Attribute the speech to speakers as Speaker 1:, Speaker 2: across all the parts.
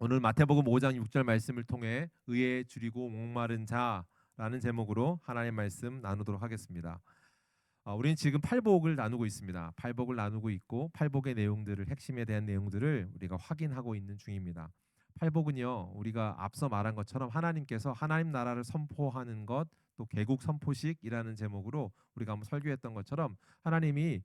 Speaker 1: 오늘 마태복음 5장 6절 말씀을 통해 의에 줄이고 목마른 자라는 제목으로 하나님의 말씀 나누도록 하겠습니다. 우리는 지금 팔복을 나누고 있습니다. 팔복을 나누고 있고 팔복의 내용들을 핵심에 대한 내용들을 우리가 확인하고 있는 중입니다. 팔복은요, 우리가 앞서 말한 것처럼 하나님께서 하나님 나라를 선포하는 것, 또 개국 선포식이라는 제목으로 우리가 한번 설교했던 것처럼 하나님이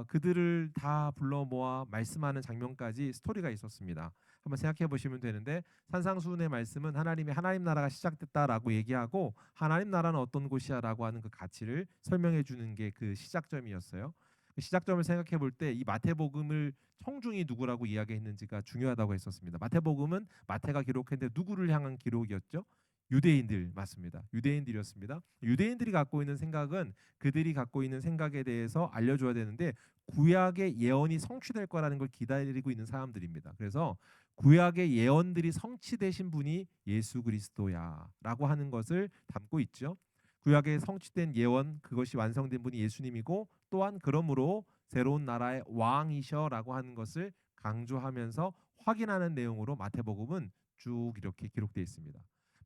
Speaker 1: 그들을 다 불러 모아 말씀하는 장면까지 스토리가 있었습니다. 한번 생각해 보시면 되는데, 산상수훈의 말씀은 하나님의 하나님 나라가 시작됐다라고 얘기하고 하나님 나라는 어떤 곳이야라고 하는 그 가치를 설명해 주는 게 그 시작점이었어요. 그 시작점을 생각해 볼 때 이 마태복음을 청중이 누구라고 이야기했는지가 중요하다고 했었습니다. 마태복음은 마태가 기록했는데 누구를 향한 기록이었죠? 유대인들 맞습니다. 유대인들이었습니다. 유대인들이 갖고 있는 생각은 그들이 갖고 있는 생각에 대해서 알려줘야 되는데 구약의 예언이 성취될 거라는 걸 기다리고 있는 사람들입니다. 그래서 구약의 예언들이 성취되신 분이 예수 그리스도야라고 하는 것을 담고 있죠. 구약에 성취된 예언 그것이 완성된 분이 예수님이고 또한 그러므로 새로운 나라의 왕이셔라고 하는 것을 강조하면서 확인하는 내용으로 마태복음은 쭉 이렇게 기록되어 있습니다.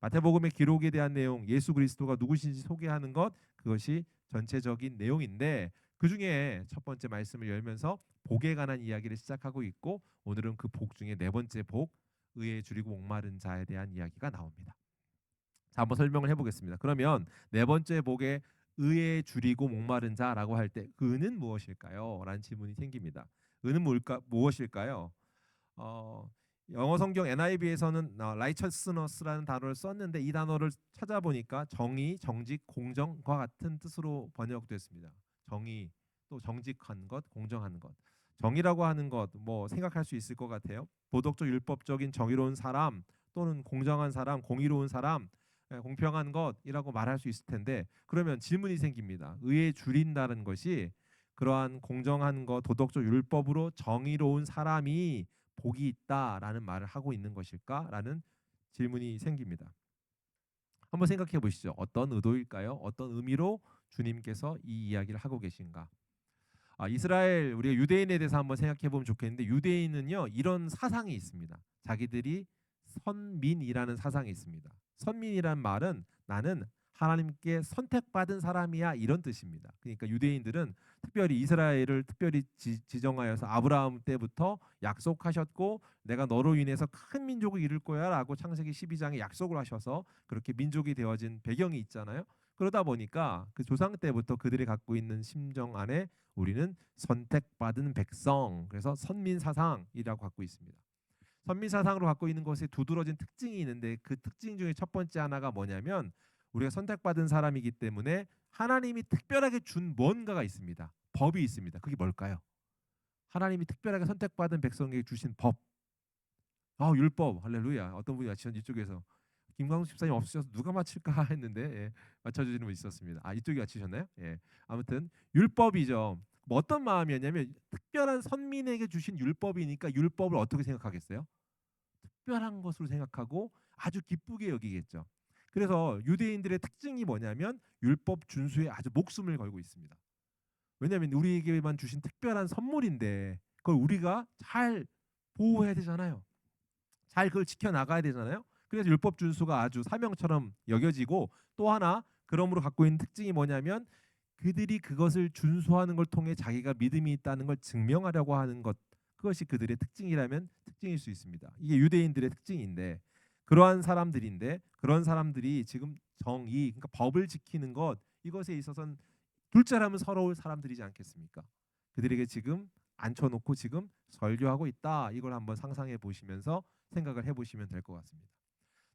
Speaker 1: 마태복음의 기록에 대한 내용, 예수 그리스도가 누구신지 소개하는 것 그것이 전체적인 내용인데 그 중에 첫 번째 말씀을 열면서 복에 관한 이야기를 시작하고 있고 오늘은 그 복 중에 네 번째 복, 의에 줄이고 목마른 자에 대한 이야기가 나옵니다. 자, 한번 설명을 해보겠습니다. 그러면 네 번째 복에 의에 줄이고 목마른 자라고 할 때 의는 무엇일까요? 라는 질문이 생깁니다. 의는 무엇일까요? 어, 영어 성경 NIV에서는 righteousness라는 단어를 썼는데 이 단어를 찾아보니까 정의, 정직, 공정과 같은 뜻으로 번역됐습니다. 정의, 또 정직한 것, 공정한 것. 정의라고 하는 것 뭐 생각할 수 있을 것 같아요. 도덕적 율법적인 정의로운 사람 또는 공정한 사람, 공의로운 사람, 공평한 것이라고 말할 수 있을 텐데 그러면 질문이 생깁니다. 의에 줄인다는 것이 그러한 공정한 것, 도덕적 율법으로 정의로운 사람이 복이 있다라는 말을 하고 있는 것일까라는 질문이 생깁니다. 한번 생각해 보시죠. 어떤 의도일까요? 어떤 의미로 주님께서 이 이야기를 하고 계신가? 이스라엘 우리가 유대인에 대해서 한번 생각해 보면 좋겠는데 유대인은요 이런 사상이 있습니다. 자기들이 선민이라는 사상이 있습니다. 선민이란 말은 나는 하나님께 선택받은 사람이야 이런 뜻입니다. 그러니까 유대인들은 특별히 이스라엘을 특별히 지정하여서 아브라함 때부터 약속하셨고 내가 너로 인해서 큰 민족을 이룰 거야라고 창세기 12장에 약속을 하셔서 그렇게 민족이 되어진 배경이 있잖아요. 그러다 보니까 그 조상 때부터 그들이 갖고 있는 심정 안에 우리는 선택받은 백성, 그래서 선민 사상이라고 갖고 있습니다. 선민 사상으로 갖고 있는 것에 두드러진 특징이 있는데 그 특징 중에 첫 번째 하나가 뭐냐면 우리가 선택받은 사람이기 때문에 하나님이 특별하게 준 뭔가가 있습니다. 법이 있습니다. 그게 뭘까요? 하나님이 특별하게 선택받은 백성에게 주신 법. 율법. 할렐루야. 어떤 분이 맞히셨 이쪽에서 김광수 집사님 없으셔서 누가 맞힐까 했는데 맞춰주시는 분 있었습니다. 이쪽이 맞히셨나요? 아무튼 율법이죠. 뭐 어떤 마음이었냐면 특별한 선민에게 주신 율법이니까 율법을 어떻게 생각하겠어요? 특별한 것으로 생각하고 아주 기쁘게 여기겠죠. 그래서 유대인들의 특징이 뭐냐면 율법 준수에 아주 목숨을 걸고 있습니다. 왜냐하면 우리에게만 주신 특별한 선물인데 그걸 우리가 잘 보호해야 되잖아요. 잘 그걸 지켜나가야 되잖아요. 그래서 율법 준수가 아주 사명처럼 여겨지고 또 하나 그러므로 갖고 있는 특징이 뭐냐면 그들이 그것을 준수하는 걸 통해 자기가 믿음이 있다는 걸 증명하려고 하는 것 그것이 그들의 특징이라면 특징일 수 있습니다. 이게 유대인들의 특징인데 그러한 사람들인데 그런 사람들이 지금 정의 그러니까 법을 지키는 것 이것에 있어서는 둘째라면 서러울 사람들이지 않겠습니까? 그들에게 지금 앉혀놓고 지금 설교하고 있다. 이걸 한번 상상해 보시면서 생각을 해보시면 될 것 같습니다.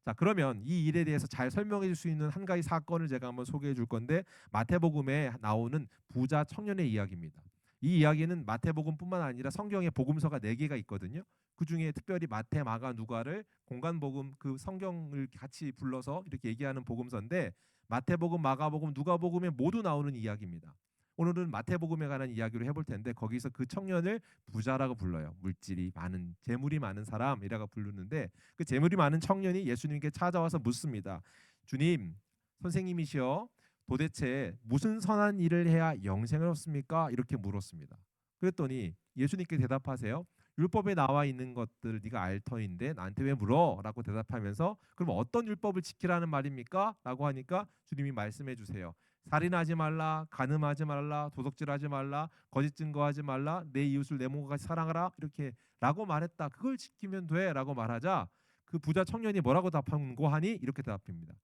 Speaker 1: 자, 그러면 이 일에 대해서 잘 설명해 줄 수 있는 한 가지 사건을 제가 한번 소개해 줄 건데 마태복음에 나오는 부자 청년의 이야기입니다. 이 이야기는 마태복음뿐만 아니라 성경에 복음서가 4개가 있거든요. 그중에 특별히 마태, 마가, 누가를 공간복음 그 성경을 같이 불러서 이렇게 얘기하는 복음서인데 마태복음, 마가복음, 누가복음에 모두 나오는 이야기입니다. 오늘은 마태복음에 관한 이야기를 해볼 텐데 거기서 그 청년을 부자라고 불러요. 물질이 많은, 재물이 많은 사람이라고 부르는데 그 재물이 많은 청년이 예수님께 찾아와서 묻습니다. 주님, 선생님이시여, 도대체 무슨 선한 일을 해야 영생을 얻습니까? 이렇게 물었습니다. 그랬더니 예수님께 대답하세요. 율법에 나와 있는 것들 네가 알 터인데 나한테 왜 물어? 라고 대답하면서 그럼 어떤 율법을 지키라는 말입니까? 라고 하니까 주님이 말씀해 주세요. 살인하지 말라, 간음하지 말라, 도둑질하지 말라, 거짓 증거하지 말라, 내 이웃을 내 몸과 같이 사랑하라 이렇게 라고 말했다. 그걸 지키면 돼 라고 말하자 그 부자 청년이 뭐라고 답한 거 하니? 이렇게 대답합니다.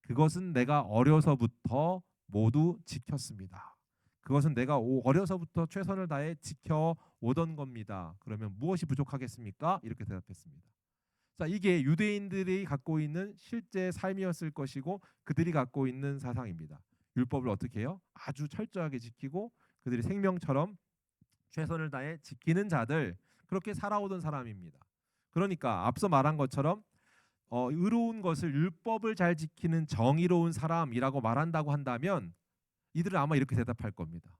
Speaker 1: 그것은 내가 어려서부터 모두 지켰습니다. 그것은 내가 어려서부터 최선을 다해 지켜오던 겁니다. 그러면 무엇이 부족하겠습니까? 이렇게 대답했습니다. 자, 이게 유대인들이 갖고 있는 실제 삶이었을 것이고 그들이 갖고 있는 사상입니다. 율법을 어떻게 해요? 아주 철저하게 지키고 그들이 생명처럼 최선을 다해 지키는 자들, 그렇게 살아오던 사람입니다. 그러니까 앞서 말한 것처럼 의로운 것을 율법을 잘 지키는 정의로운 사람이라고 말한다고 한다면 이들은 아마 이렇게 대답할 겁니다.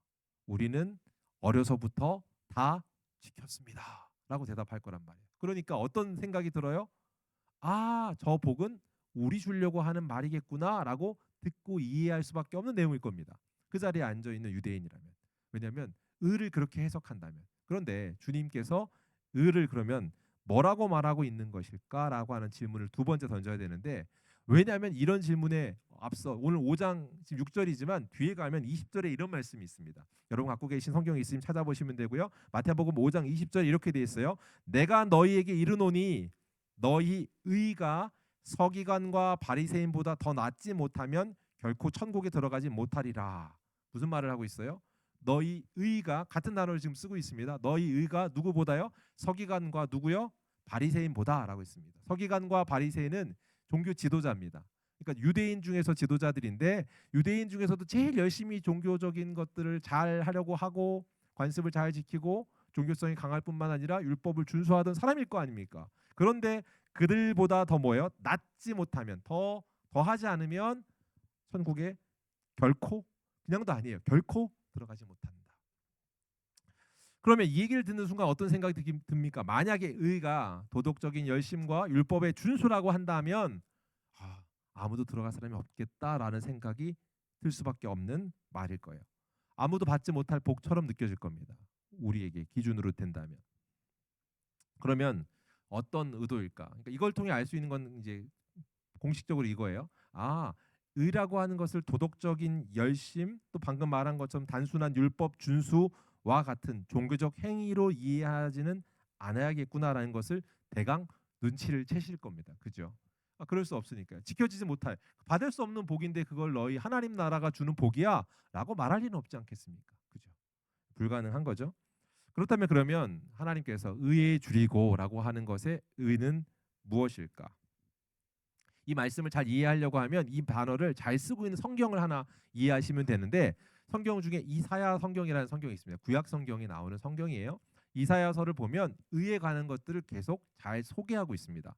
Speaker 1: 우리는 어려서부터 다 지켰습니다. 라고 대답할 거란 말이에요. 그러니까 어떤 생각이 들어요? 아, 저 복은 우리 주려고 하는 말이겠구나 라고 듣고 이해할 수밖에 없는 내용일 겁니다. 그 자리에 앉아있는 유대인이라면. 왜냐하면 의를 그렇게 해석한다면. 그런데 주님께서 의를 그러면 뭐라고 말하고 있는 것일까라고 하는 질문을 두 번째 던져야 되는데, 왜냐하면 이런 질문에 앞서 오늘 5장 지금 6절이지만 뒤에 가면 20절에 이런 말씀이 있습니다. 여러분 갖고 계신 성경이 있으면 찾아보시면 되고요. 마태복음 5장 20절에 이렇게 돼 있어요. 내가 너희에게 이르노니 너희 의가 서기관과 바리새인보다 더 낫지 못하면 결코 천국에 들어가지 못하리라. 무슨 말을 하고 있어요? 너희 의가, 같은 단어를 지금 쓰고 있습니다. 너희 의가 누구보다요? 서기관과 누구요? 바리새인보다라고 있습니다. 서기관과 바리새인은 종교 지도자입니다. 그러니까 유대인 중에서 지도자들인데 유대인 중에서도 제일 열심히 종교적인 것들을 잘 하려고 하고 관습을 잘 지키고 종교성이 강할 뿐만 아니라 율법을 준수하던 사람일 거 아닙니까? 그런데 그들보다 더 뭐예요? 낫지 못하면 더 하지 않으면 천국에 결코, 그냥도 아니에요. 결코 들어가지 못한다. 그러면 이 얘기를 듣는 순간 어떤 생각이 듭니까? 만약에 의가 도덕적인 열심과 율법의 준수라고 한다면 아무도 들어갈 사람이 없겠다라는 생각이 들 수밖에 없는 말일 거예요. 아무도 받지 못할 복처럼 느껴질 겁니다. 우리에게 기준으로 된다면. 그러면 어떤 의도일까? 그러니까 이걸 통해 알 수 있는 건 이제 공식적으로 이거예요. 의라고 하는 것을 도덕적인 열심, 또 방금 말한 것처럼 단순한 율법 준수와 같은 종교적 행위로 이해하지는 않아야겠구나라는 것을 대강 눈치를 채실 겁니다. 그죠? 그럴 수 없으니까요. 지켜지지 못할, 받을 수 없는 복인데 그걸 너희 하나님 나라가 주는 복이야 라고 말할 리는 없지 않겠습니까? 그죠? 불가능한 거죠. 그렇다면 그러면 하나님께서 의에 줄이고라고 하는 것의 의는 무엇일까? 이 말씀을 잘 이해하려고 하면 이 단어를 잘 쓰고 있는 성경을 하나 이해하시면 되는데, 성경 중에 이사야 성경이라는 성경이 있습니다. 구약 성경이 나오는 성경이에요. 이사야서를 보면 의에 관한 것들을 계속 잘 소개하고 있습니다.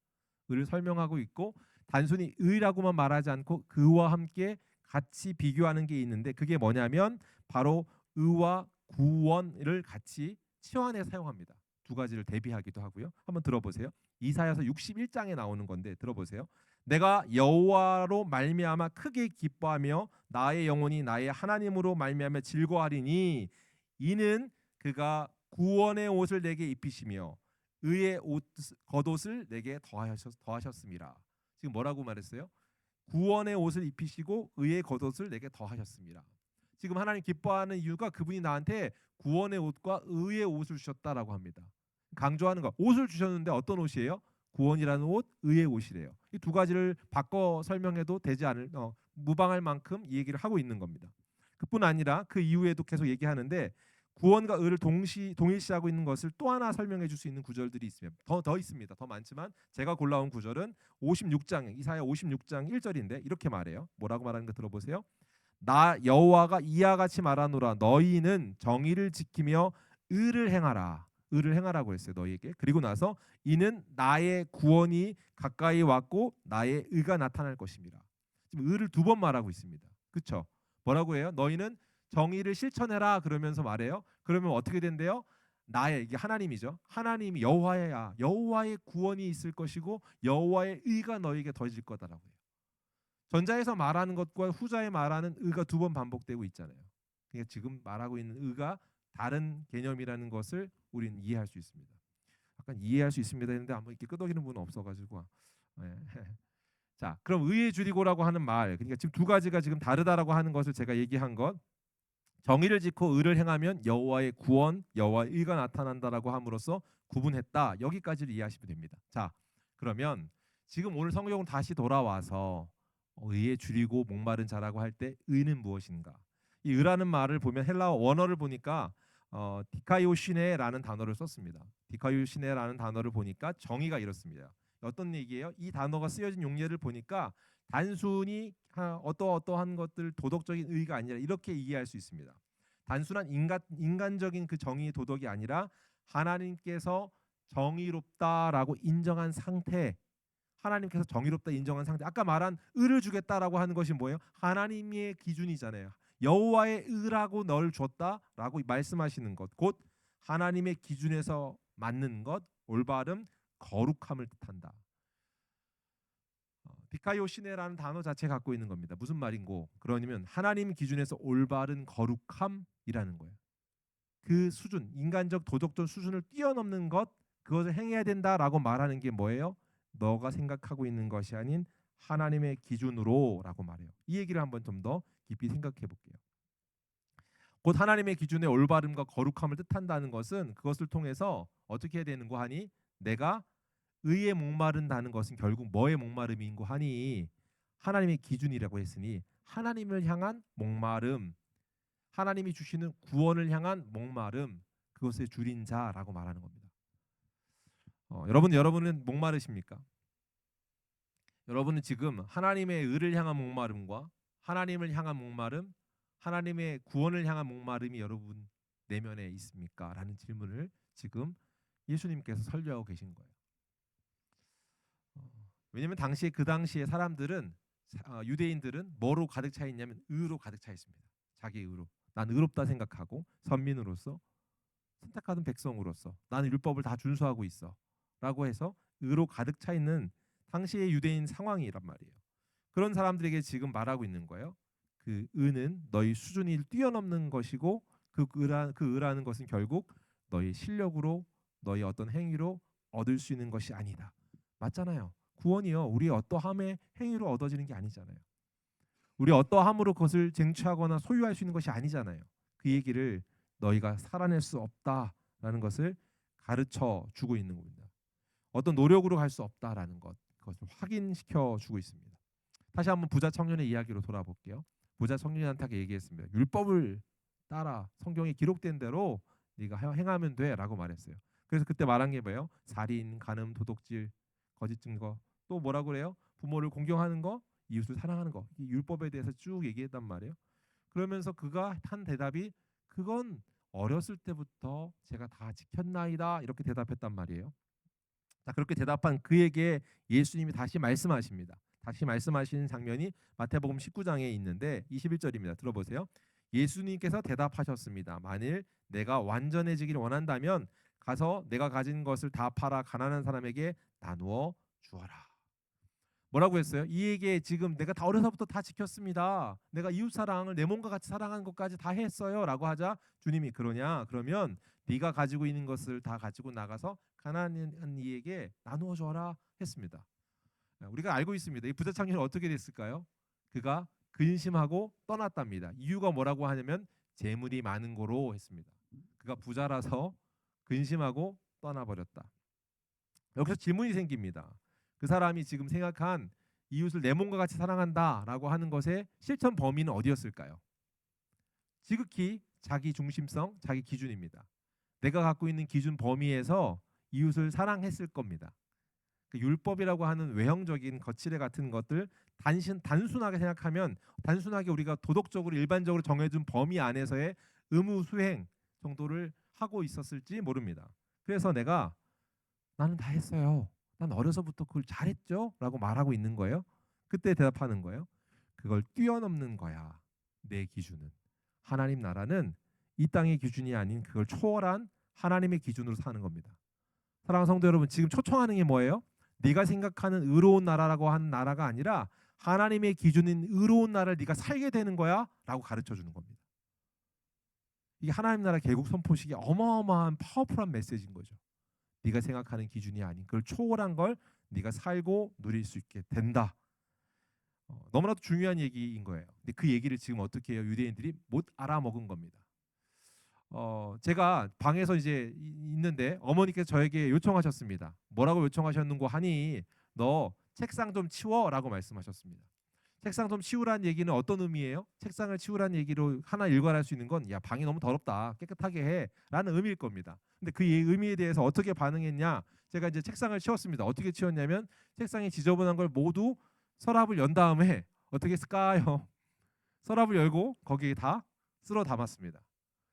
Speaker 1: 의를 설명하고 있고, 단순히 의라고만 말하지 않고 그와 함께 같이 비교하는 게 있는데, 그게 뭐냐면 바로 의와 구원을 같이 치환해 사용합니다. 두 가지를 대비하기도 하고요. 한번 들어보세요. 이사야서 61장에 나오는 건데 들어보세요. 내가 여호와로 말미암아 크게 기뻐하며 나의 영혼이 나의 하나님으로 말미암아 즐거워하리니 이는 그가 구원의 옷을 내게 입히시며 의의 겉옷을 내게 더하셨습니다. 지금 뭐라고 말했어요? 구원의 옷을 입히시고 의의 겉옷을 내게 더하셨습니다. 지금 하나님 기뻐하는 이유가 그분이 나한테 구원의 옷과 의의 옷을 주셨다라고 합니다. 강조하는 거, 옷을 주셨는데 어떤 옷이에요? 구원이라는 옷, 의의 옷이래요. 이 두 가지를 바꿔 설명해도 되지 않을 무방할 만큼 이 얘기를 하고 있는 겁니다. 그뿐 아니라 그 이후에도 계속 얘기하는데 구원과 의를 동일시하고 있는 것을 또 하나 설명해 줄 수 있는 구절들이 있으면 더 있습니다. 더 많지만 제가 골라온 구절은 56장 이사야 56장 1절인데 이렇게 말해요. 뭐라고 말하는 거 들어보세요. 나 여호와가 이와 같이 말하노라 너희는 정의를 지키며 의를 행하라. 의를 행하라고 했어요. 너희에게. 그리고 나서 이는 나의 구원이 가까이 왔고 나의 의가 나타날 것입니다. 지금 의를 두 번 말하고 있습니다. 그렇죠? 뭐라고 해요? 너희는 정의를 실천해라 그러면서 말해요. 그러면 어떻게 된대요? 나의, 이게 하나님이죠. 하나님이 여호와야. 여호와의 구원이 있을 것이고 여호와의 의가 너희에게 더해질 거다라고 해요. 전자에서 말하는 것과 후자에 말하는 의가 두 번 반복되고 있잖아요. 그러니까 지금 말하고 있는 의가 다른 개념이라는 것을 우리는 이해할 수 있습니다. 약간 이해할 수 있습니다 했는데 아무 이렇게 끄덕이는 분은 없어가지고. 예. 자, 그럼 의에 줄이고라고 하는 말, 그러니까 지금 두 가지가 지금 다르다라고 하는 것을 제가 얘기한 것, 정의를 짓고 의를 행하면 여호와의 구원, 여호와의 의가 나타난다라고 함으로써 구분했다. 여기까지를 이해하시면 됩니다. 자, 그러면 지금 오늘 성경으로 다시 돌아와서 의에 줄이고 목마른 자라고 할 때 의는 무엇인가? 이 의라는 말을 보면 헬라어 원어를 보니까 디카이오시네라는 단어를 썼습니다. 디카이오시네라는 단어를 보니까 정의가 이렇습니다. 어떤 얘기예요? 이 단어가 쓰여진 용례를 보니까 단순히 어떠한 것들 도덕적인 의의가 아니라 이렇게 이해할 수 있습니다. 단순한 인간적인 그 정의 도덕이 아니라 하나님께서 정의롭다라고 인정한 상태, 하나님께서 정의롭다 인정한 상태. 아까 말한 의를 주겠다라고 하는 것이 뭐예요? 하나님의 기준이잖아요. 여호와의 의라고 널 줬다라고 말씀하시는 것, 곧 하나님의 기준에서 맞는 것, 올바름, 거룩함을 뜻한다. 디카요시네라는 단어 자체 갖고 있는 겁니다. 무슨 말인고? 그러냐면 하나님 기준에서 올바른 거룩함이라는 거예요. 그 수준, 인간적 도덕적 수준을 뛰어넘는 것, 그것을 행해야 된다라고 말하는 게 뭐예요? 너가 생각하고 있는 것이 아닌 하나님의 기준으로라고 말해요. 이 얘기를 한번 좀 더 깊이 생각해 볼게요. 곧 하나님의 기준의 올바름과 거룩함을 뜻한다는 것은 그것을 통해서 어떻게 해야 되는고 하니, 내가 의에 목마른다는 것은 결국 뭐의 목마름인고 하니 하나님의 기준이라고 했으니 하나님을 향한 목마름, 하나님이 주시는 구원을 향한 목마름, 그것을 줄인 자라고 말하는 겁니다. 여러분은 목마르십니까? 여러분은 지금 하나님의 의를 향한 목마름과 하나님을 향한 목마름, 하나님의 구원을 향한 목마름이 여러분 내면에 있습니까? 라는 질문을 지금 예수님께서 설교하고 계신 거예요. 왜냐하면 그 당시에 사람들은, 유대인들은 뭐로 가득 차 있냐면 의로 가득 차 있습니다. 자기 의로. 난 의롭다 생각하고 선민으로서, 선택받은 백성으로서 나는 율법을 다 준수하고 있어 라고 해서 의로 가득 차 있는 당시의 유대인 상황이란 말이에요. 그런 사람들에게 지금 말하고 있는 거예요. 그 의는 너희 수준을 뛰어넘는 것이고 그 의라는 것은 결국 너희 실력으로, 너희 어떤 행위로 얻을 수 있는 것이 아니다. 맞잖아요. 구원이요, 우리 어떠함의 행위로 얻어지는 게 아니잖아요. 우리 어떠함으로 그것을 쟁취하거나 소유할 수 있는 것이 아니잖아요. 그 얘기를 너희가 살아낼 수 없다라는 것을 가르쳐 주고 있는 겁니다. 어떤 노력으로 갈 수 없다라는 것, 그것을 확인시켜 주고 있습니다. 다시 한번 부자 청년의 이야기로 돌아볼게요. 부자 청년한테 얘기했습니다. 율법을 따라 성경에 기록된 대로 네가 행하면 돼라고 말했어요. 그래서 그때 말한 게 뭐예요? 살인, 간음, 도둑질, 거짓 증거, 또 뭐라고 그래요? 부모를 공경하는 거, 이웃을 사랑하는 거. 이 율법에 대해서 쭉 얘기했단 말이에요. 그러면서 그가 한 대답이, 그건 어렸을 때부터 제가 다 지켰나이다, 이렇게 대답했단 말이에요. 자, 그렇게 대답한 그에게 예수님이 다시 말씀하십니다. 다시 말씀하시는 장면이 마태복음 19장에 있는데 21절입니다. 들어보세요. 예수님께서 대답하셨습니다. 만일 내가 완전해지기를 원한다면 가서 내가 가진 것을 다 팔아 가난한 사람에게 나누어 주어라. 뭐라고 했어요? 이에게 지금 내가 다 어려서부터 다 지켰습니다. 내가 이웃 사랑을 내 몸과 같이 사랑하는 것까지 다 했어요라고 하자 주님이, 그러냐? 그러면 네가 가지고 있는 것을 다 가지고 나가서 가난한 이에게 나누어 줘라 했습니다. 우리가 알고 있습니다. 이 부자 청년은 어떻게 됐을까요? 그가 근심하고 떠났답니다. 이유가 뭐라고 하냐면 재물이 많은 거로 했습니다. 그가 부자라서 근심하고 떠나버렸다. 여기서 질문이 생깁니다. 그 사람이 지금 생각한 이웃을 내 몸과 같이 사랑한다라고 하는 것의 실천 범위는 어디였을까요? 지극히 자기 중심성, 자기 기준입니다. 내가 갖고 있는 기준 범위에서 이웃을 사랑했을 겁니다. 그 율법이라고 하는 외형적인 거칠애 같은 것들 단순하게 생각하면, 단순하게 우리가 도덕적으로 일반적으로 정해준 범위 안에서의 의무 수행 정도를 하고 있었을지 모릅니다. 그래서 나는 다 했어요. 난 어려서부터 그걸 잘했죠? 라고 말하고 있는 거예요. 그때 대답하는 거예요. 그걸 뛰어넘는 거야. 내 기준은. 하나님 나라는 이 땅의 기준이 아닌 그걸 초월한 하나님의 기준으로 사는 겁니다. 사랑하는 성도 여러분, 지금 초청하는 게 뭐예요? 네가 생각하는 의로운 나라라고 하는 나라가 아니라 하나님의 기준인 의로운 나라를 네가 살게 되는 거야 라고 가르쳐 주는 겁니다. 이게 하나님 나라 개국 선포식의 어마어마한 파워풀한 메시지인 거죠. 네가 생각하는 기준이 아닌 그걸 초월한 걸 네가 살고 누릴 수 있게 된다. 너무나도 중요한 얘기인 거예요. 근데 그 얘기를 지금 어떻게 해요? 유대인들이 못 알아먹은 겁니다. 제가 방에서 이제 있는데 어머니께서 저에게 요청하셨습니다. 뭐라고 요청하셨는고 하니 너 책상 좀 치워라고 말씀하셨습니다. 책상 좀 치우라는 얘기는 어떤 의미예요? 책상을 치우라는 얘기로 하나 일관할 수 있는 건 야 방이 너무 더럽다 깨끗하게 해라는 의미일 겁니다. 근데 그 의미에 대해서 어떻게 반응했냐? 제가 이제 책상을 치웠습니다. 어떻게 치웠냐면 책상에 지저분한 걸 모두 서랍을 연 다음에 어떻게 했을까요? 서랍을 열고 거기에 다 쓸어 담았습니다.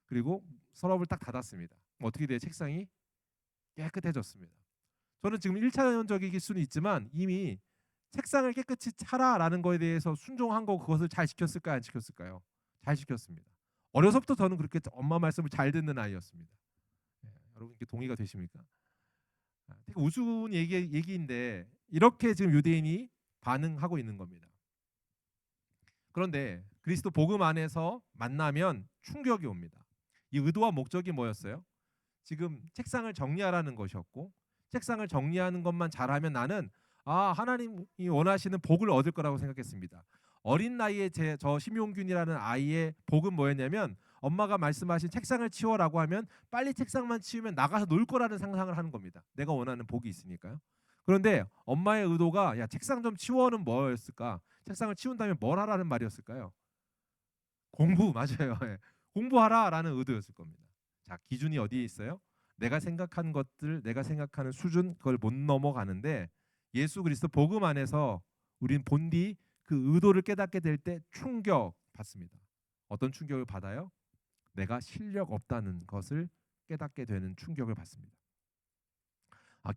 Speaker 1: 그리고 서랍을 딱 닫았습니다. 어떻게 돼요? 책상이 깨끗해졌습니다. 저는 지금 1차원적일 수는 있지만 이미 책상을 깨끗이 차라라는 거에 대해서 순종한 거 그것을 잘 지켰을까요? 안 지켰을까요? 잘 지켰습니다. 어려서부터 저는 그렇게 엄마 말씀을 잘 듣는 아이였습니다. 여러분 이게 동의가 되십니까? 되게 우스운 얘기인데 이렇게 지금 유대인이 반응하고 있는 겁니다. 그런데 그리스도 복음 안에서 만나면 충격이 옵니다. 이 의도와 목적이 뭐였어요? 지금 책상을 정리하라는 것이었고 책상을 정리하는 것만 잘하면 나는 하나님이 원하시는 복을 얻을 거라고 생각했습니다. 어린 나이에 저 심용균이라는 아이의 복은 뭐였냐면 엄마가 말씀하신 책상을 치워라고 하면 빨리 책상만 치우면 나가서 놀 거라는 상상을 하는 겁니다. 내가 원하는 복이 있으니까요. 그런데 엄마의 의도가 야 책상 좀 치워는 뭐였을까? 책상을 치운 다음에 뭘 하라는 말이었을까요? 공부 맞아요. 공부하라라는 의도였을 겁니다. 자 기준이 어디에 있어요? 내가 생각한 것들, 내가 생각하는 수준 그걸 못 넘어가는데 예수 그리스도 복음 안에서 우린 본디 그 의도를 깨닫게 될 때 충격 받습니다. 어떤 충격을 받아요? 내가 실력 없다는 것을 깨닫게 되는 충격을 받습니다.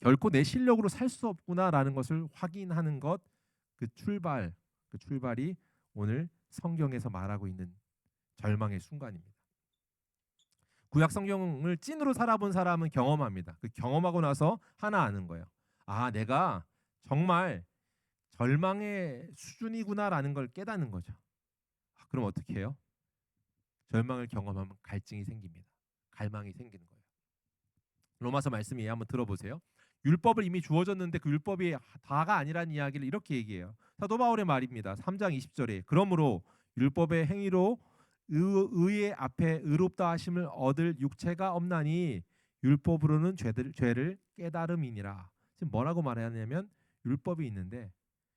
Speaker 1: 결코 내 실력으로 살 수 없구나라는 것을 확인하는 것, 그 출발이 오늘 성경에서 말하고 있는 절망의 순간입니다. 구약 성경을 찐으로 살아본 사람은 경험합니다. 그 경험하고 나서 하나 아는 거예요. 내가 정말 절망의 수준이구나라는 걸 깨닫는 거죠. 그럼 어떻게 해요? 절망을 경험하면 갈증이 생깁니다. 갈망이 생기는 거예요. 로마서 말씀이 한번 들어보세요. 율법을 이미 주어졌는데 그 율법이 다가 아니라는 이야기를 이렇게 얘기해요. 사도 바울의 말입니다. 3장 20절에 그러므로 율법의 행위로 의의 앞에 의롭다 하심을 얻을 육체가 없나니 율법으로는 죄를 깨달음이니라. 지금 뭐라고 말하냐면 율법이 있는데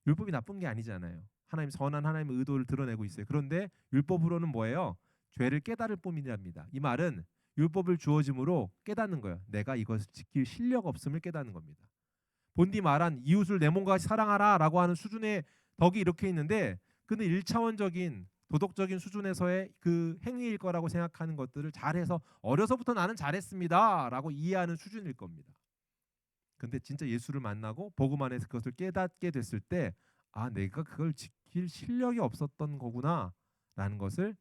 Speaker 1: 율법이 나쁜 게 아니잖아요. 하나님 선한 하나님의 의도를 드러내고 있어요. 그런데 율법으로는 뭐예요? 죄를 깨달을 뿐이랍니다. 이 말은 율법을 주어짐으로 깨닫는 거예요. 내가 이것을 지킬 실력 없음을 깨닫는 겁니다. 본디 말한 이웃을 내 몸과 같이 사랑하라라고 하는 수준의 덕이 이렇게 있는데 근데 1차원적인 도덕적인 수준에서의 그 행위일 거라고 생각하는 것들을 잘해서 어려서부터 나는 잘했습니다라고 이해하는 수준일 겁니다. 근데 진짜 예수를 만나고 복음 안에서 그것을 깨닫게 됐을 때 내가 그걸 지킬 실력이 없었던 거구나라는 것을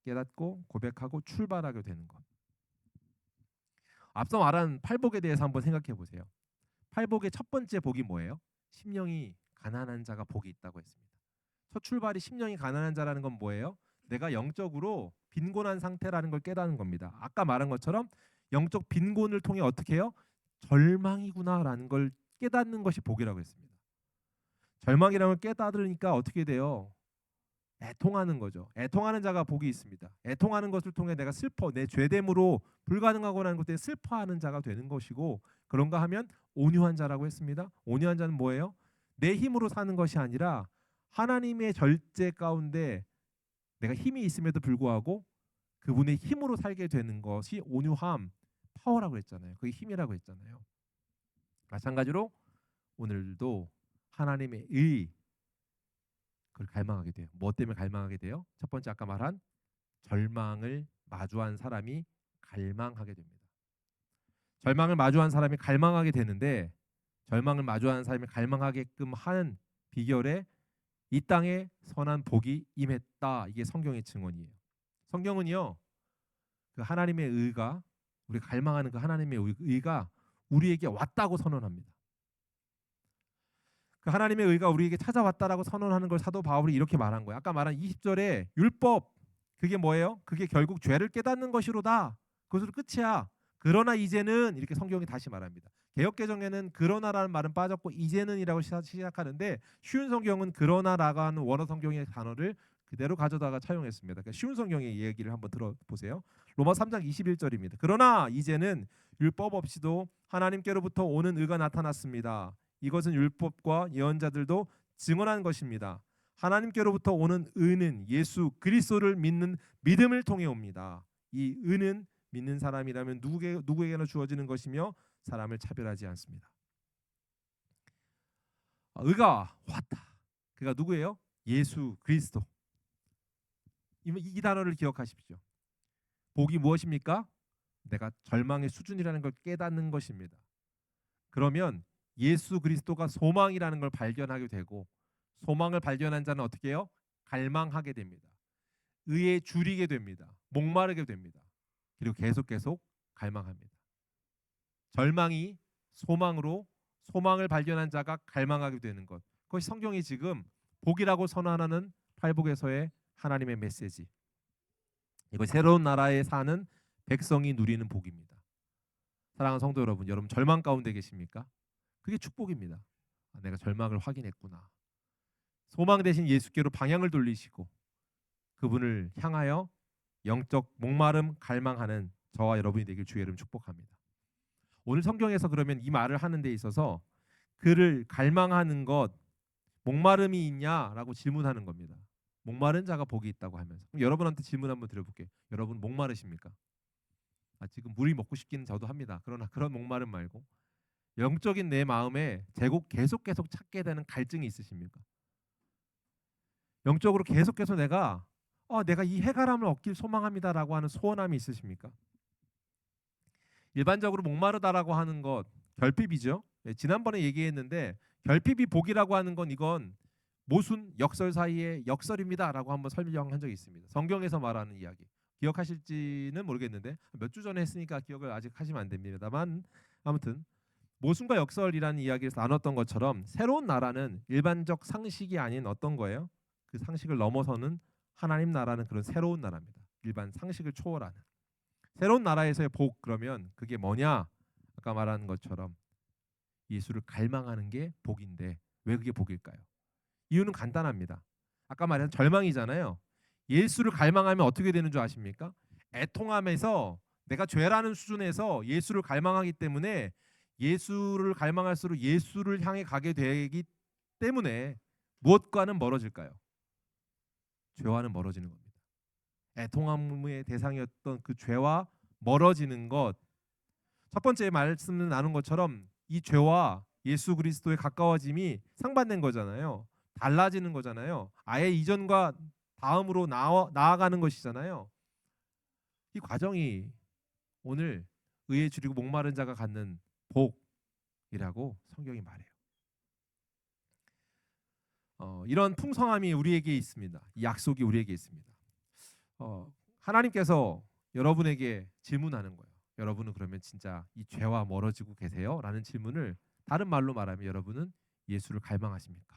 Speaker 1: 깨닫고 고백하고 출발하게 되는 것. 앞서 말한 팔복에 대해서 한번 생각해 보세요. 팔복의 첫 번째 복이 뭐예요? 심령이 가난한 자가 복이 있다고 했습니다. 첫 출발이 심령이 가난한 자라는 건 뭐예요? 내가 영적으로 빈곤한 상태라는 걸 깨닫는 겁니다. 아까 말한 것처럼 영적 빈곤을 통해 어떻게 해요? 절망이구나라는 걸 깨닫는 것이 복이라고 했습니다. 절망이라는 걸 깨달으니까 어떻게 돼요? 애통하는 거죠. 애통하는 자가 복이 있습니다. 애통하는 것을 통해 내가 내 죄됨으로 불가능하고 하는 것에 슬퍼하는 자가 되는 것이고 그런가 하면 온유한 자라고 했습니다. 온유한 자는 뭐예요? 내 힘으로 사는 것이 아니라 하나님의 절제 가운데 내가 힘이 있음에도 불구하고 그분의 힘으로 살게 되는 것이 온유함, 파워라고 했잖아요. 그게 힘이라고 했잖아요. 마찬가지로 오늘도 하나님의 의 그걸 갈망하게 돼요. 뭐 때문에 갈망하게 돼요? 첫 번째 아까 말한 절망을 마주한 사람이 갈망하게 됩니다. 절망을 마주한 사람이 갈망하게 되는데 절망을 마주한 사람이 갈망하게끔 하는 비결에 이 땅에 선한 복이 임했다. 이게 성경의 증언이에요. 성경은요. 그 하나님의 의가 우리가 갈망하는 그 하나님의 의가 우리에게 왔다고 선언합니다. 그 하나님의 의가 우리에게 찾아왔다라고 선언하는 걸 사도 바울이 이렇게 말한 거예요. 아까 말한 20절에 율법 그게 뭐예요? 그게 결국 죄를 깨닫는 것이로다. 그것으로 끝이야. 그러나 이제는 이렇게 성경이 다시 말합니다. 개역개정에는 그러나라는 말은 빠졌고 이제는이라고 시작하는데 쉬운 성경은 그러나라고 하는 원어 성경의 단어를 그대로 가져다가 차용했습니다. 그러니까 쉬운 성경의 얘기를 한번 들어보세요. 로마 3장 21절입니다. 그러나 이제는 율법 없이도 하나님께로부터 오는 의가 나타났습니다. 이것은 율법과 예언자들도 증언한 것입니다. 하나님께로부터 오는 의는 예수 그리스도를 믿는 믿음을 통해 옵니다. 이 의는 믿는 사람이라면 누구에게나 주어지는 것이며 사람을 차별하지 않습니다. 의가 왔다. 그가 누구예요? 예수 그리스도. 이 단어를 기억하십시오. 복이 무엇입니까? 내가 절망의 수준이라는 걸 깨닫는 것입니다. 그러면 예수 그리스도가 소망이라는 걸 발견하게 되고 소망을 발견한 자는 어떻게 해요? 갈망하게 됩니다. 의에 줄이게 됩니다. 목마르게 됩니다. 그리고 계속 갈망합니다. 절망이 소망으로 소망을 발견한 자가 갈망하게 되는 것. 그것이 성경이 지금 복이라고 선언하는 팔복에서의 하나님의 메시지. 이거 새로운 나라에 사는 백성이 누리는 복입니다. 사랑하는 성도 여러분, 여러분 절망 가운데 계십니까? 그게 축복입니다. 내가 절망을 확인했구나. 소망 대신 예수께로 방향을 돌리시고 그분을 향하여 영적 목마름 갈망하는 저와 여러분이 되길 주의 이름 축복합니다. 오늘 성경에서 그러면 이 말을 하는 데 있어서 그를 갈망하는 것 목마름이 있냐라고 질문하는 겁니다. 목마른 자가 복이 있다고 하면서 그럼 여러분한테 질문 한번 드려볼게요. 여러분 목마르십니까? 지금 물이 먹고 싶기는 저도 합니다. 그러나 그런 목마름 말고 영적인 내 마음에 계속 찾게 되는 갈증이 있으십니까? 영적으로 계속해서 내가 이 해가람을 얻길 소망합니다라고 하는 소원함이 있으십니까? 일반적으로 목마르다라고 하는 것 결핍이죠. 지난번에 얘기했는데 결핍이 복이라고 하는 건 이건 모순 역설 사이의 역설입니다라고 한번 설명한 적이 있습니다. 성경에서 말하는 이야기 기억하실지는 모르겠는데 몇 주 전에 했으니까 기억을 아직 하시면 안 됩니다만 아무튼 모순과 역설이라는 이야기에서 나눴던 것처럼 새로운 나라는 일반적 상식이 아닌 어떤 거예요? 그 상식을 넘어서는 하나님 나라는 그런 새로운 나라입니다. 일반 상식을 초월하는 새로운 나라에서의 복 그러면 그게 뭐냐? 아까 말한 것처럼 예수를 갈망하는 게 복인데 왜 그게 복일까요? 이유는 간단합니다. 아까 말한 절망이잖아요. 예수를 갈망하면 어떻게 되는 줄 아십니까? 애통함에서 내가 죄라는 수준에서 예수를 갈망하기 때문에 예수를 갈망할수록 예수를 향해 가게 되기 때문에 무엇과는 멀어질까요? 죄와는 멀어지는 겁니다. 애통함의 대상이었던 그 죄와 멀어지는 것. 첫 번째 말씀을 나눈 것처럼 이 죄와 예수 그리스도의 가까워짐이 상반된 거잖아요. 달라지는 거잖아요. 아예 이전과 다음으로 나아가는 것이잖아요. 이 과정이 오늘 의에 줄이고 목마른 자가 갖는 복이라고 성경이 말해요. 이런 풍성함이 우리에게 있습니다. 이 약속이 우리에게 있습니다. 하나님께서 여러분에게 질문하는 거예요. 여러분은 그러면 진짜 이 죄와 멀어지고 계세요? 라는 질문을 다른 말로 말하면 여러분은 예수를 갈망하십니까?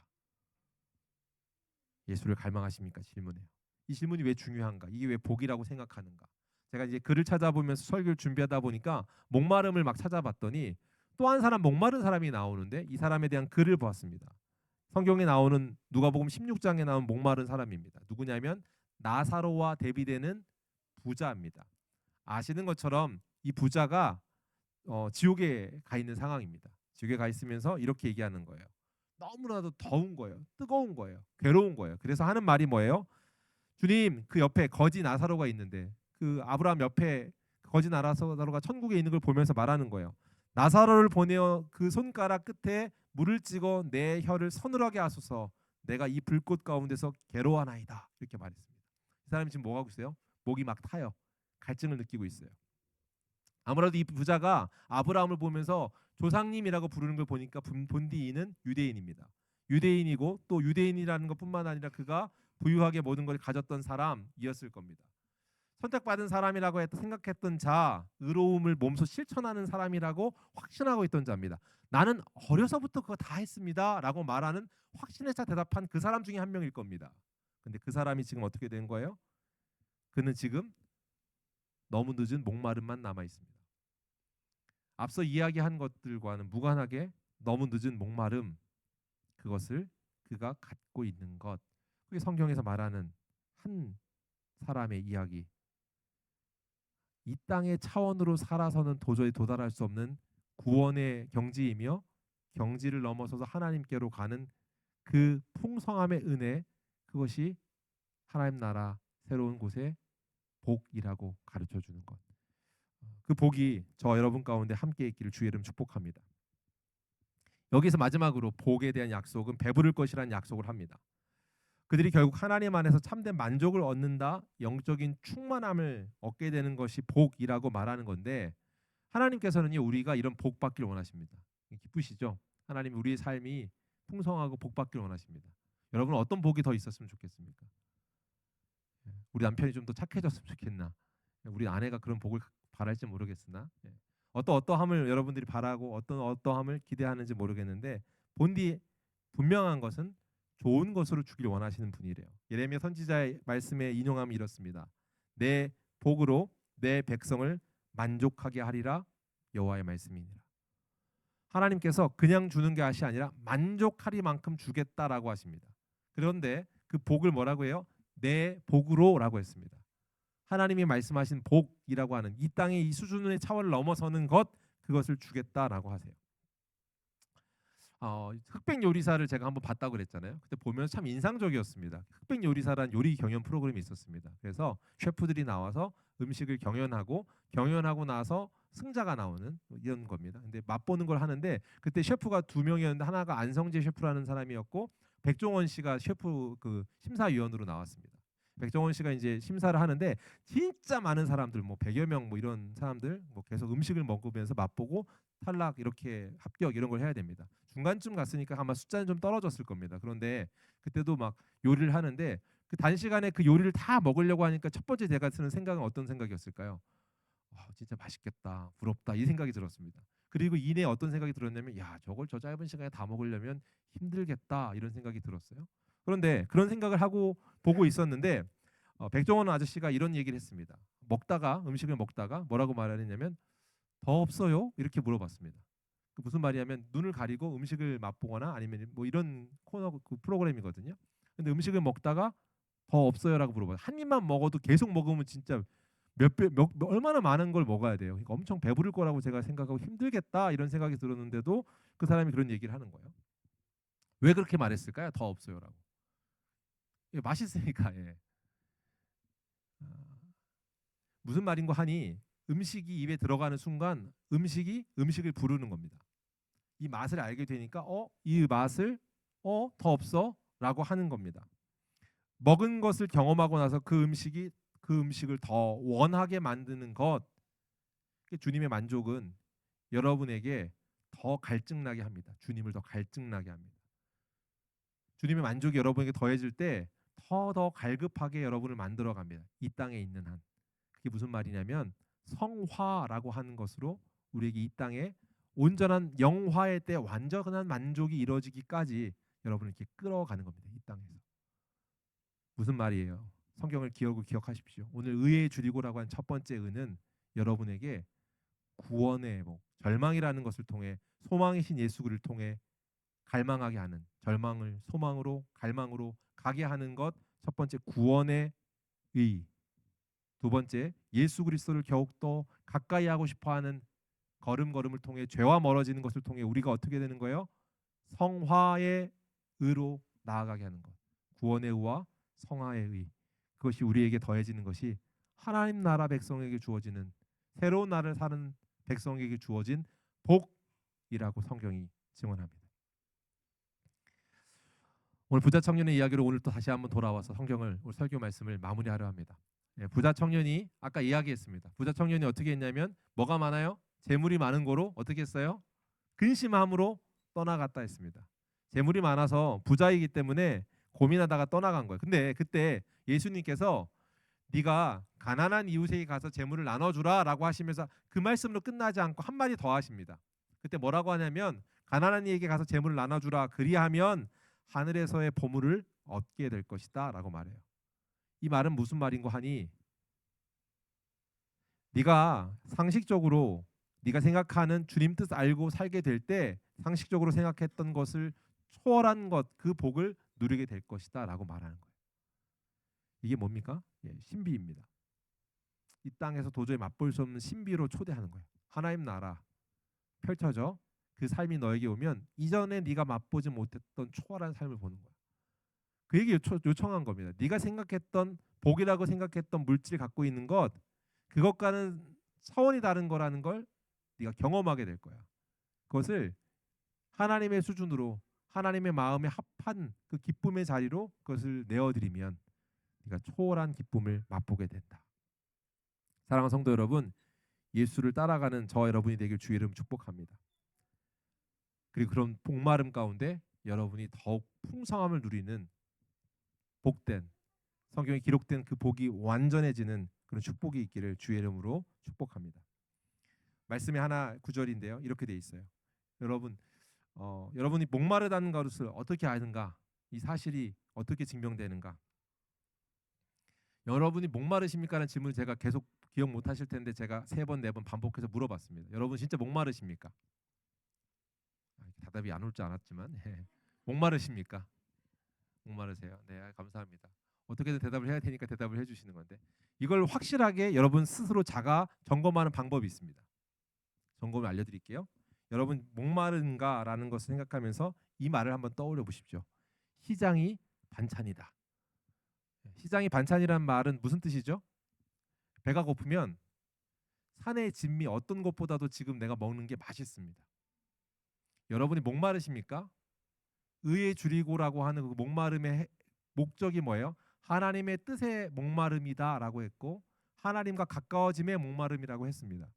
Speaker 1: 예수를 갈망하십니까? 질문해요. 이 질문이 왜 중요한가? 이게 왜 복이라고 생각하는가? 제가 이제 글을 찾아보면서 설교를 준비하다 보니까 목마름을 막 찾아봤더니 또 한 사람 목마른 사람이 나오는데 이 사람에 대한 글을 보았습니다. 성경에 나오는 누가복음 16장에 나온 목마른 사람입니다. 누구냐면 나사로와 대비되는 부자입니다. 아시는 것처럼 이 부자가 지옥에 가 있는 상황입니다. 지옥에 가 있으면서 이렇게 얘기하는 거예요. 너무나도 더운 거예요. 뜨거운 거예요. 괴로운 거예요. 그래서 하는 말이 뭐예요? 주님, 그 옆에 거지 나사로가 있는데 그 아브라함 옆에 거지 나사로가 천국에 있는 걸 보면서 말하는 거예요. 나사로를 보내어 그 손가락 끝에 물을 찍어 내 혀를 서늘하게 하소서. 내가 이 불꽃 가운데서 괴로워하나이다. 이렇게 말했습니다. 이 사람이 지금 뭐 하고 있어요? 목이 막 타요. 갈증을 느끼고 있어요. 아무래도 이 부자가 아브라함을 보면서 조상님이라고 부르는 걸 보니까 본디인은 유대인입니다. 유대인이고 또 유대인이라는 것뿐만 아니라 그가 부유하게 모든 걸 가졌던 사람이었을 겁니다. 선택받은 사람이라고 생각했던 자, 의로움을 몸소 실천하는 사람이라고 확신하고 있던 자입니다. 나는 어려서부터 그거 다 했습니다 라고 말하는 확신에 차 대답한 그 사람 중에 한 명일 겁니다. 근데 그 사람이 지금 어떻게 된 거예요? 그는 지금 너무 늦은 목마름만 남아 있습니다. 앞서 이야기한 것들과는 무관하게 너무 늦은 목마름, 그것을 그가 갖고 있는 것. 그게 성경에서 말하는 한 사람의 이야기. 이 땅의 차원으로 살아서는 도저히 도달할 수 없는 구원의 경지이며 경지를 넘어서서 하나님께로 가는 그 풍성함의 은혜, 그것이 하나님 나라 새로운 곳의 복이라고 가르쳐 주는 것. 그 복이 저 여러분 가운데 함께 있기를 주의 이름 축복합니다. 여기서 마지막으로 복에 대한 약속은 배부를 것이라는 약속을 합니다. 그들이 결국 하나님 안에서 참된 만족을 얻는다, 영적인 충만함을 얻게 되는 것이 복이라고 말하는 건데, 하나님께서는 우리가 이런 복 받기를 원하십니다. 기쁘시죠? 하나님 우리의 삶이 풍성하고 복 받기를 원하십니다. 여러분 어떤 복이 더 있었으면 좋겠습니까? 우리 남편이 좀 더 착해졌으면 좋겠나? 우리 아내가 그런 복을 바랄지 모르겠으나, 어떠함을 여러분들이 바라고 어떠함을 기대하는지 모르겠는데, 본디 분명한 것은 좋은 것으로 주길 원하시는 분이래요. 예레미야 선지자의 말씀에 인용하면 이렇습니다. 내 복으로 내 백성을 만족하게 하리라, 여호와의 말씀이니라. 하나님께서 그냥 주는 것이 아니라 만족하리만큼 주겠다라고 하십니다. 그런데 그 복을 뭐라고 해요? 내 복으로라고 했습니다. 하나님이 말씀하신 복이라고 하는 이 땅의 이 수준의 차원을 넘어서는 것, 그것을 주겠다라고 하세요. 흑백 요리사를 제가 한번 봤다고 그랬잖아요. 그때 보면 참 인상적이었습니다. 흑백 요리사란 요리 경연 프로그램이 있었습니다. 그래서 셰프들이 나와서 음식을 경연하고 나서 승자가 나오는 이런 겁니다. 근데 맛보는 걸 하는데, 그때 셰프가 두 명이었는데 하나가 안성재 셰프라는 사람이었고 백종원 씨가 셰프 그 심사위원으로 나왔습니다. 백종원 씨가 이제 심사를 하는데 진짜 많은 사람들, 뭐 100여 명 뭐 이런 사람들 뭐 계속 음식을 먹으면서 맛보고 탈락, 이렇게 합격 이런 걸 해야 됩니다. 중간쯤 갔으니까 아마 숫자는 좀 떨어졌을 겁니다. 그런데 그때도 막 요리를 하는데 그 단시간에 그 요리를 다 먹으려고 하니까 첫 번째 제가 드는 생각은 어떤 생각이었을까요? 진짜 맛있겠다, 부럽다, 이 생각이 들었습니다. 그리고 이내 어떤 생각이 들었냐면, 야, 저걸 저 짧은 시간에 다 먹으려면 힘들겠다, 이런 생각이 들었어요. 그런데 그런 생각을 하고 보고 있었는데 백종원 아저씨가 이런 얘기를 했습니다. 음식을 먹다가 뭐라고 말하냐면, 더 없어요? 이렇게 물어봤습니다. 그 무슨 말이냐면 눈을 가리고 음식을 맛보거나 아니면 뭐 이런 코너 그 프로그램이거든요. 근데 음식을 먹다가 더 없어요라고 물어봐요. 한 입만 먹어도 계속 먹으면 진짜 얼마나 많은 걸 먹어야 돼요. 그러니까 엄청 배부를 거라고 제가 생각하고 힘들겠다, 이런 생각이 들었는데도 그 사람이 그런 얘기를 하는 거예요. 왜 그렇게 말했을까요? 더 없어요라고. 맛있으니까. 예. 아, 무슨 말인고 하니, 음식이 입에 들어가는 순간 음식을 부르는 겁니다. 이 맛을 알게 되니까 이 맛을 더 없어라고 하는 겁니다. 먹은 것을 경험하고 나서 그 음식을 더 원하게 만드는 것, 주님의 만족은 여러분에게 더 갈증나게 합니다. 주님을 더 갈증나게 합니다. 주님의 만족이 여러분에게 더해질 때 더 갈급하게 여러분을 만들어 갑니다. 이 땅에 있는 한. 그게 무슨 말이냐면, 성화라고 하는 것으로 우리에게 이 땅에 온전한 영화의 때 완전한 만족이 이루어지기까지 여러분을 이렇게 끌어가는 겁니다. 이 땅에서. 무슨 말이에요? 성경을 기억하십시오. 오늘 의의 줄이고라고 한 첫 번째 의는 여러분에게 구원의 복, 절망이라는 것을 통해 소망이신 예수 그리스도를 통해 갈망하게 하는, 절망을 소망으로 갈망으로 가게 하는 것, 첫 번째 구원의 의. 두 번째, 예수 그리스도를 더욱더 가까이 하고 싶어하는 걸음걸음을 통해 죄와 멀어지는 것을 통해 우리가 어떻게 되는 거예요? 성화의 의로 나아가게 하는 것. 구원의 의와 성화의 의. 그것이 우리에게 더해지는 것이 하나님 나라 백성에게 주어지는, 새로운 나라를 사는 백성에게 주어진 복이라고 성경이 증언합니다. 오늘 부자 청년의 이야기로 오늘 또 다시 한번 돌아와서 성경을, 오늘 설교 말씀을 마무리하려 합니다. 부자 청년이 아까 이야기했습니다. 부자 청년이 어떻게 했냐면, 뭐가 많아요? 재물이 많은 거로 어떻게 했어요? 근심함으로 떠나갔다 했습니다. 재물이 많아서 부자이기 때문에 고민하다가 떠나간 거예요. 근데 그때 예수님께서 네가 가난한 이웃에게 가서 재물을 나눠주라라고 하시면서 그 말씀으로 끝나지 않고 한 마디 더 하십니다. 그때 뭐라고 하냐면, 가난한 이에게 가서 재물을 나눠주라, 그리하면 하늘에서의 보물을 얻게 될 것이다 라고 말해요. 이 말은 무슨 말인고 하니, 네가 상식적으로 네가 생각하는 주님 뜻 알고 살게 될 때 상식적으로 생각했던 것을 초월한 것, 그 복을 누리게 될 것이다라고 말하는 거예요. 이게 뭡니까? 예, 신비입니다. 이 땅에서 도저히 맛볼 수 없는 신비로 초대하는 거예요. 하나님 나라 펼쳐져 그 삶이 너에게 오면 이전에 네가 맛보지 못했던 초월한 삶을 보는 거야. 그 얘기 요청한 겁니다. 네가 생각했던 복이라고 생각했던 물질 갖고 있는 것, 그것과는 차원이 다른 거라는 걸 네가 경험하게 될 거야. 그것을 하나님의 수준으로 하나님의 마음에 합한 그 기쁨의 자리로 그것을 내어드리면 네가 초월한 기쁨을 맛보게 된다. 사랑하는 성도 여러분, 예수를 따라가는 저 여러분이 되길 주의 이름 축복합니다. 그리고 그런 복마름 가운데 여러분이 더욱 풍성함을 누리는 복된, 성경에 기록된 그 복이 완전해지는 그런 축복이 있기를 주의 이름으로 축복합니다. 말씀이 하나 구절인데요. 이렇게 돼 있어요. 여러분, 여러분이 목마르다는 것을 어떻게 아는가? 이 사실이 어떻게 증명되는가? 여러분이 목마르십니까라는 질문을 제가 계속 기억 못 하실 텐데 제가 3번, 4번 반복해서 물어봤습니다. 여러분 진짜 목마르십니까? 대답이 안 올 줄 알았지만 목마르십니까? 목마르세요? 네, 감사합니다. 어떻게든 대답을 해야 되니까 대답을 해주시는 건데 이걸 확실하게 여러분 스스로 자가 점검하는 방법이 있습니다. 점검을 알려드릴게요. 여러분 목마른가라는 것을 생각하면서 이 말을 한번 떠올려 보십시오. 시장이 반찬이다. 시장이 반찬이란 말은 무슨 뜻이죠? 배가 고프면 산의 진미 어떤 것보다도 지금 내가 먹는 게 맛있습니다. 여러분이 목마르십니까? 의에 줄이고라고 하는 그 목마름의 목적이 뭐예요? 하나님의 뜻의 목마름이다라고 했고 하나님과 가까워짐의 목마름이라고 했습니다.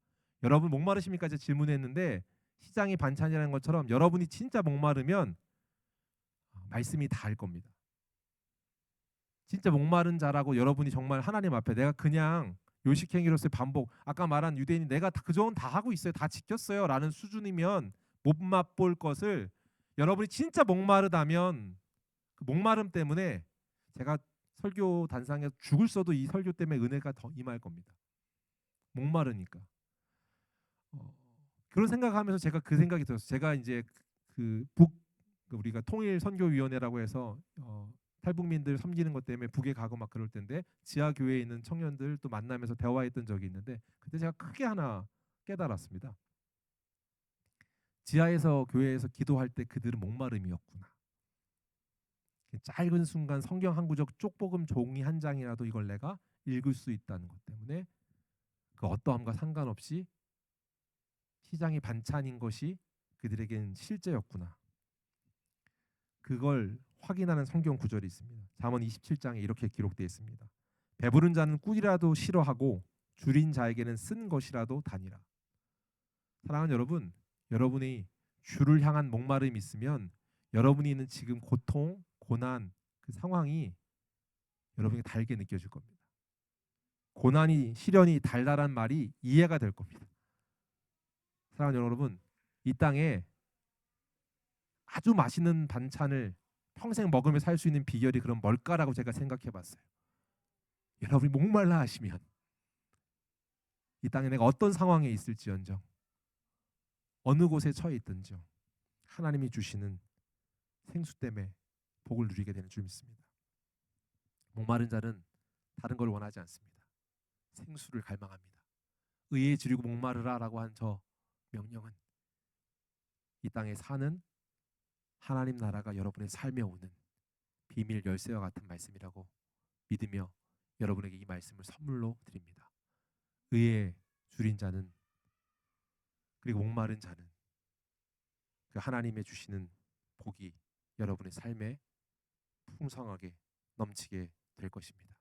Speaker 1: 여러분 목마르십니까? 제가 질문했는데 시장이 반찬이라는 것처럼 여러분이 진짜 목마르면 말씀이 닿을 겁니다. 진짜 목마른 자라고 여러분이 정말 하나님 앞에 내가 그냥 요식행위로서의 반복, 아까 말한 유대인이 내가 그동안 다 하고 있어요, 다 지켰어요 라는 수준이면 못 맛볼 것을 여러분이 진짜 목마르다면 그 목마름 때문에 제가 설교 단상에 죽을 써도 이 설교 때문에 은혜가 더 임할 겁니다. 목마르니까. 그런 생각하면서 제가 그 생각이 들었어요. 제가 이제 우리가 통일 선교위원회라고 해서 탈북민들 섬기는 것 때문에 북에 가고 막 그럴 텐데 지하 교회에 있는 청년들 또 만나면서 대화했던 적이 있는데 그때 제가 크게 하나 깨달았습니다. 지하에서 교회에서 기도할 때 그들은 목마름이었구나. 짧은 순간 성경 한 구절 쪽복음 종이 한 장이라도 이걸 내가 읽을 수 있다는 것 때문에 그 어떠함과 상관없이 시장이 반찬인 것이 그들에겐 실제였구나. 그걸 확인하는 성경 구절이 있습니다. 잠언 27장에 이렇게 기록되어 있습니다. 배부른 자는 꿀이라도 싫어하고 줄인 자에게는 쓴 것이라도 다니라. 사랑하는 여러분, 여러분이 주를 향한 목마름이 있으면 여러분이 있는 지금 고통, 고난, 그 상황이 여러분에게 달게 느껴질 겁니다. 고난이, 시련이 달달한 말이 이해가 될 겁니다. 사랑하는 여러분, 이 땅에 아주 맛있는 반찬을 평생 먹으며 살 수 있는 비결이 그럼 뭘까라고 제가 생각해 봤어요. 여러분이 목말라 하시면 이 땅에 내가 어떤 상황에 있을지언정 어느 곳에 처해 있든지 하나님이 주시는 생수 때문에 복을 누리게 되는 줄 믿습니다. 목마른 자는 다른 걸 원하지 않습니다. 생수를 갈망합니다. 의에 줄이고 목마르라라고 한 저 명령은 이 땅에 사는 하나님 나라가 여러분의 삶에 오는 비밀 열쇠와 같은 말씀이라고 믿으며 여러분에게 이 말씀을 선물로 드립니다. 의에 줄인 자는 그리고 목마른 자는 그 하나님의 주시는 복이 여러분의 삶에 풍성하게 넘치게 될 것입니다.